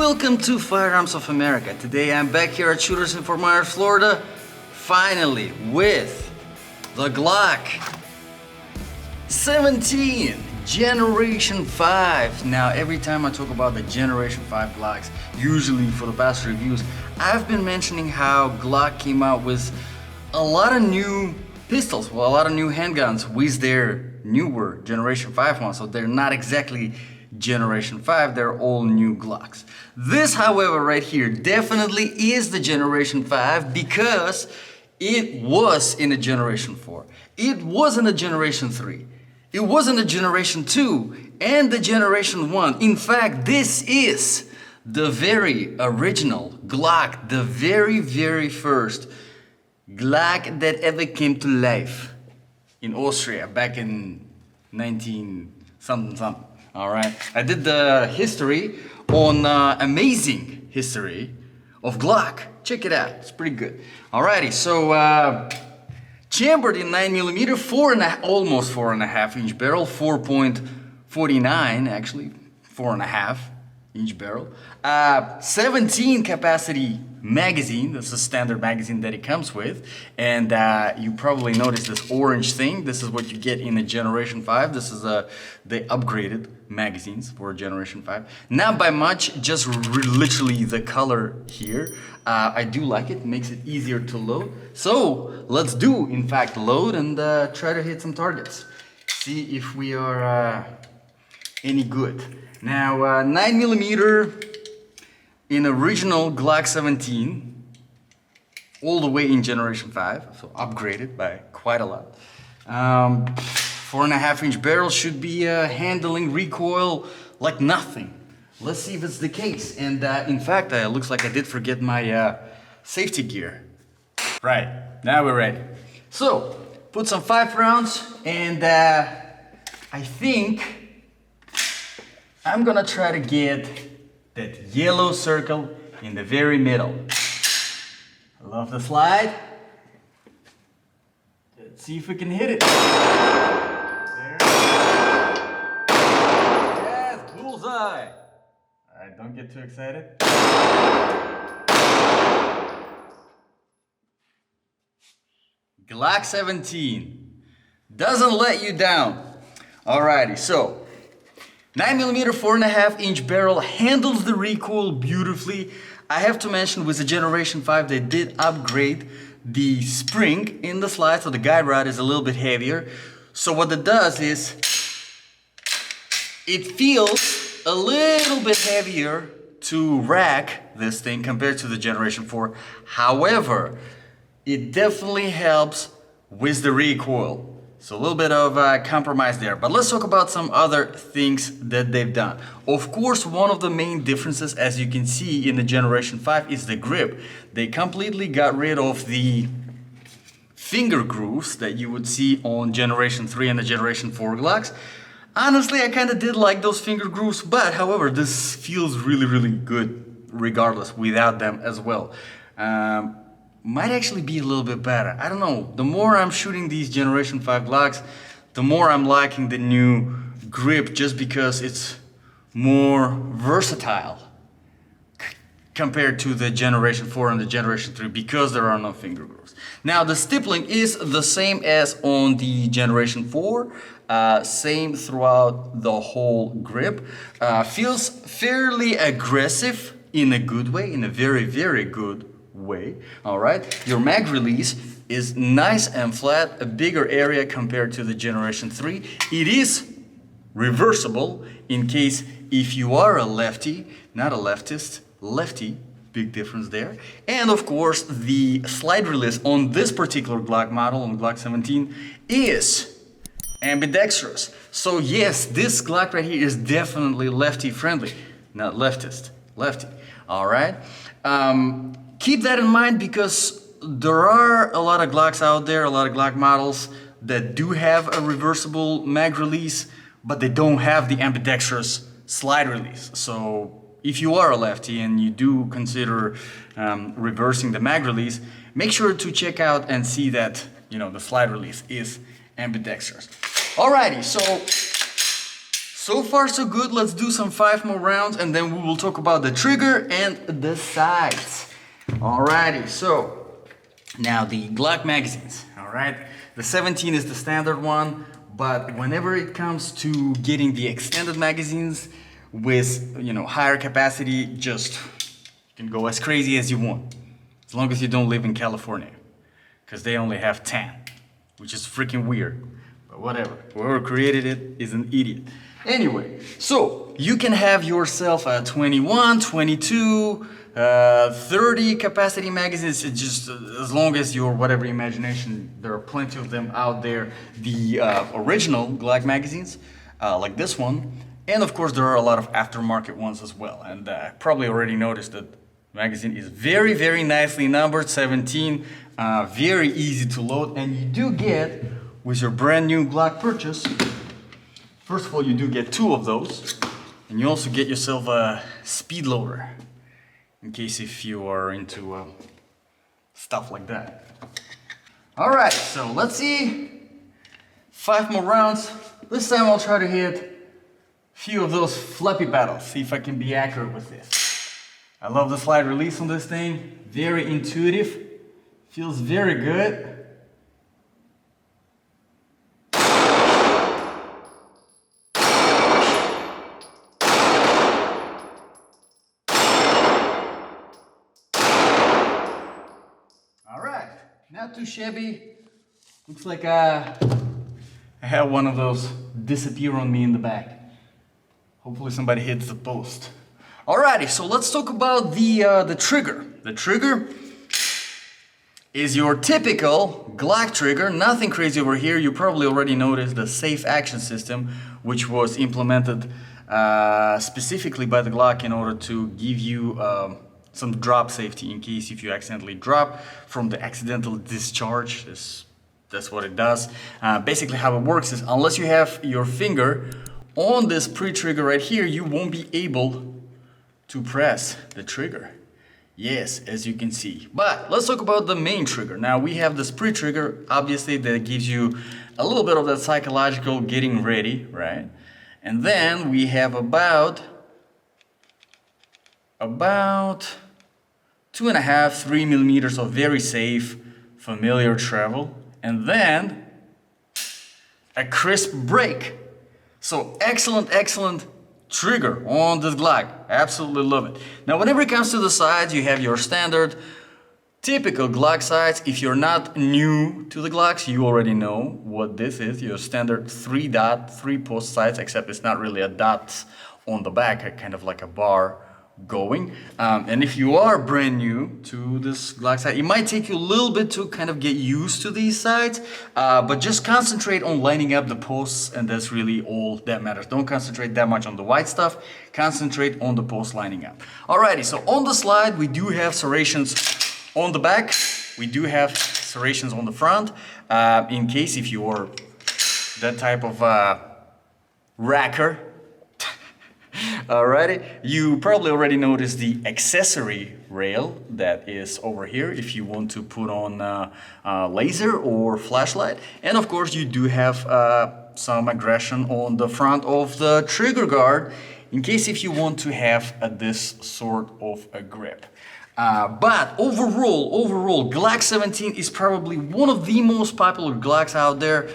Welcome to Firearms of America. Today I'm back here at Shooters in Fort Myers, Florida, finally with the Glock 17 Generation 5. Now every time I talk about the Generation 5 Glocks, usually for the past reviews, I've been mentioning how Glock came out with a lot of new pistols, well, a lot of new handguns with their newer Generation 5 ones, so they're not exactly Generation 5, they're all new Glocks. This, however, right here definitely is the Generation 5 because it was in a Generation 4. It wasn't a Generation 3. It wasn't a Generation 2 and the Generation 1. In fact, this is the very original Glock, the very first Glock that ever came to life in Austria back in 19 something. All right, I did the history on amazing history of Glock. Check it out, it's pretty good. Alrighty, so chambered in 9mm, almost 4.5 inch barrel, 4.49 actually, 4.5 inch barrel. 17 capacity magazine. That's the standard magazine that it comes with, and you probably noticed this orange thing. This is what you get in a Generation 5. This is the upgraded magazines for Generation 5. Not by much, just literally the color here. I do like it, makes it easier to load. So let's do, in fact, load and try to hit some targets. See if we are any good. Now 9mm in original Glock 17, all the way in Generation 5, so upgraded by quite a lot. 4.5 inch barrel should be handling recoil like nothing. Let's see if it's the case. And in fact, it looks like I did forget my safety gear. Right, now we're ready. So, put some 5 rounds, and I think I'm gonna try to get that yellow circle in the very middle. I love the slide. Let's see if we can hit it. There. Yes, bullseye. Alright, don't get too excited. Glock 17 doesn't let you down. Alrighty, so 9mm 4.5 inch barrel handles the recoil beautifully. I have to mention with the Generation 5 they did upgrade the spring in the slide, so the guide rod is a little bit heavier. So what it does is it feels a little bit heavier to rack this thing compared to the Generation 4. However, it definitely helps with the recoil. So a little bit of compromise there, but let's talk about some other things that they've done. Of course, one of the main differences, as you can see in the Generation 5, is the grip. They completely got rid of the finger grooves that you would see on Generation 3 and the Generation 4 Glocks. Honestly, I kind of did like those finger grooves, but however, this feels really good regardless without them as well. Might actually be a little bit better. I don't know. The more I'm shooting these Generation 5 Glocks, the more I'm liking the new grip just because it's more versatile compared to the Generation 4 and the Generation 3 because there are no finger grooves. Now the stippling is the same as on the Generation 4, same throughout the whole grip. Feels fairly aggressive in a good way, in a very good way. All right, your mag release is nice and flat, a bigger area compared to the Generation 3. It is reversible in case if you are a lefty, not a leftist, lefty, big difference there. And of course, the slide release on this particular Glock model, on Glock 17, is ambidextrous. So yes, this Glock right here is definitely lefty friendly, not leftist, lefty. All right. Keep that in mind because there are a lot of Glocks out there, a lot of Glock models that do have a reversible mag release, but they don't have the ambidextrous slide release. So if you are a lefty and you do consider reversing the mag release, make sure to check out and see that, you know, the slide release is ambidextrous. Alrighty, So far so good. Let's do some 5 more rounds and then we will talk about the trigger and the sights. Alrighty, so now the Glock magazines, alright? The 17 is the standard one, but whenever it comes to getting the extended magazines with, you know, higher capacity, just you can go as crazy as you want. As long as you don't live in California, because they only have 10, which is freaking weird. But whatever, whoever created it is an idiot. Anyway, so you can have yourself a 21, 22, 30 capacity magazines, just as long as your whatever imagination. There are plenty of them out there. The original Glock magazines, like this one, and of course there are a lot of aftermarket ones as well. And probably already noticed that magazine is very, very nicely numbered, 17, very easy to load, and you do get, with your brand new Glock purchase, first of all, you do get 2 of those, and you also get yourself a speed loader, in case if you are into stuff like that. Alright, so let's see, 5 more rounds. This time I'll try to hit a few of those flappy paddles, see if I can be accurate with this. I love the slide release on this thing, very intuitive, feels very good. Alright, not too shabby. Looks like I have one of those disappear on me in the back. Hopefully somebody hits the post. Alrighty, so let's talk about the trigger. The trigger is your typical Glock trigger, nothing crazy over here. You probably already noticed the safe action system, which was implemented specifically by the Glock in order to give you some drop safety in case if you accidentally drop from the accidental discharge. That's what it does. Basically how it works is unless you have your finger on this pre-trigger right here, you won't be able to press the trigger. Yes, as you can see. But let's talk about the main trigger. Now we have this pre-trigger, obviously, that gives you a little bit of that psychological getting ready, right? And then we have about 2.5, 3 millimeters of very safe, familiar travel, and then a crisp break. So excellent trigger on this Glock. Absolutely love it. Now whenever it comes to the sights, you have your standard typical Glock sights. If you're not new to the Glocks, you already know what this is. Your standard 3-dot, 3-post sights, except it's not really a dot on the back, kind of like a bar going. And if you are brand new to this Glock sight, it might take you a little bit to kind of get used to these sights, but just concentrate on lining up the posts, and that's really all that matters. Don't concentrate that much on the white stuff, concentrate on the post lining up. Alrighty, so on the slide we do have serrations on the back, we do have serrations on the front, in case if you are that type of racker. Alrighty, you probably already noticed the accessory rail that is over here if you want to put on laser or flashlight. And of course you do have some aggression on the front of the trigger guard in case if you want to have this sort of a grip. But overall, Glock 17 is probably one of the most popular Glocks out there.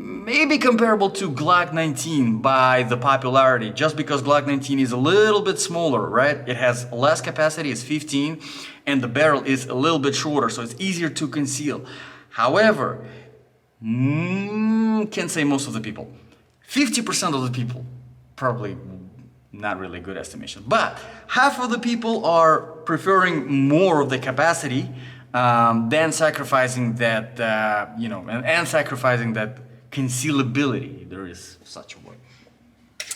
Maybe comparable to Glock 19 by the popularity, just because Glock 19 is a little bit smaller, right? It has less capacity, it's 15, and the barrel is a little bit shorter, so it's easier to conceal. However, can't say most of the people. 50% of the people, probably not really good estimation, but half of the people are preferring more of the capacity than sacrificing that, and sacrificing that concealability. There is such a word.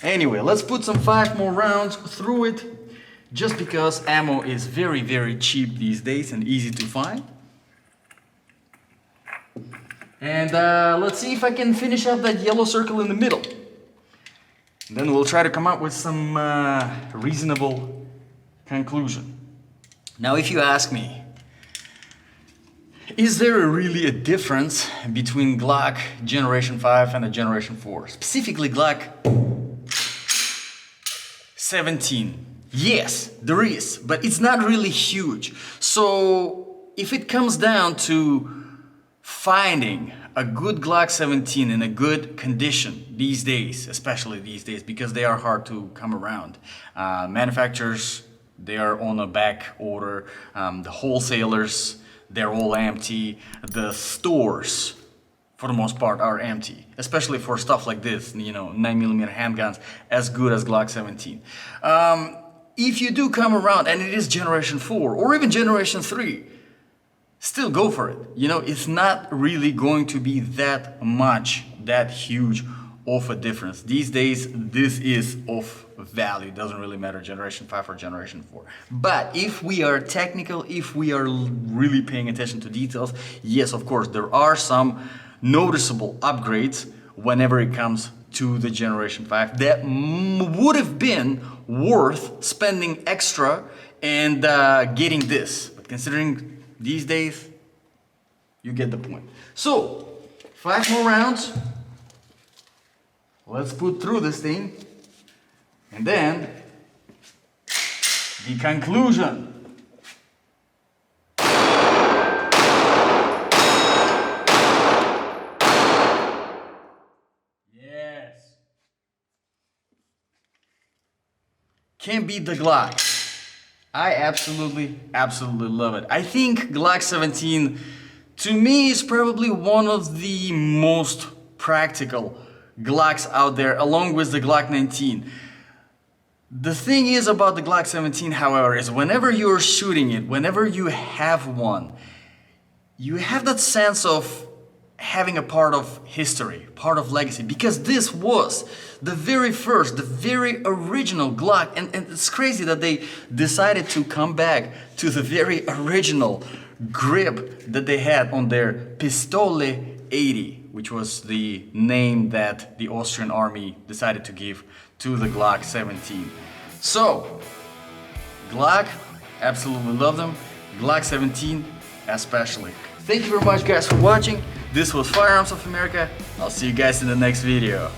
Anyway, let's put some 5 more rounds through it, just because ammo is very cheap these days and easy to find. And let's see if I can finish up that yellow circle in the middle. And then we'll try to come up with some reasonable conclusion. Now if you ask me, is there really a difference between Glock Generation 5 and a Generation 4? Specifically Glock 17. Yes, there is, but it's not really huge. So if it comes down to finding a good Glock 17 in a good condition these days, especially these days, because they are hard to come around. Manufacturers, they are on a back order. The wholesalers, they're all empty. The stores, for the most part, are empty, especially for stuff like this, 9mm handguns, as good as Glock 17. If you do come around and it is generation 4 or even generation 3, still go for it. It's not really going to be that huge of a difference. These days, this is of value. It doesn't really matter generation 5 or generation 4. But if we are technical, if we are really paying attention to details, yes, of course, there are some noticeable upgrades whenever it comes to the generation 5 that would have been worth spending extra and getting this. But considering these days, you get the point. So, 5 more rounds. Let's put through this thing. And then, the conclusion. Yes. Can't beat the Glock. I absolutely love it. I think Glock 17, to me, is probably one of the most practical Glocks out there, along with the Glock 19. The thing is about the Glock 17, however, is whenever you're shooting it, whenever you have one, you have that sense of having a part of history, part of legacy, because this was the very first, the very original Glock, and it's crazy that they decided to come back to the very original grip that they had on their Pistole 80, which was the name that the Austrian army decided to give to the Glock 17. So, Glock, absolutely love them. Glock 17, especially. Thank you very much, guys, for watching. This was Firearms of America. I'll see you guys in the next video.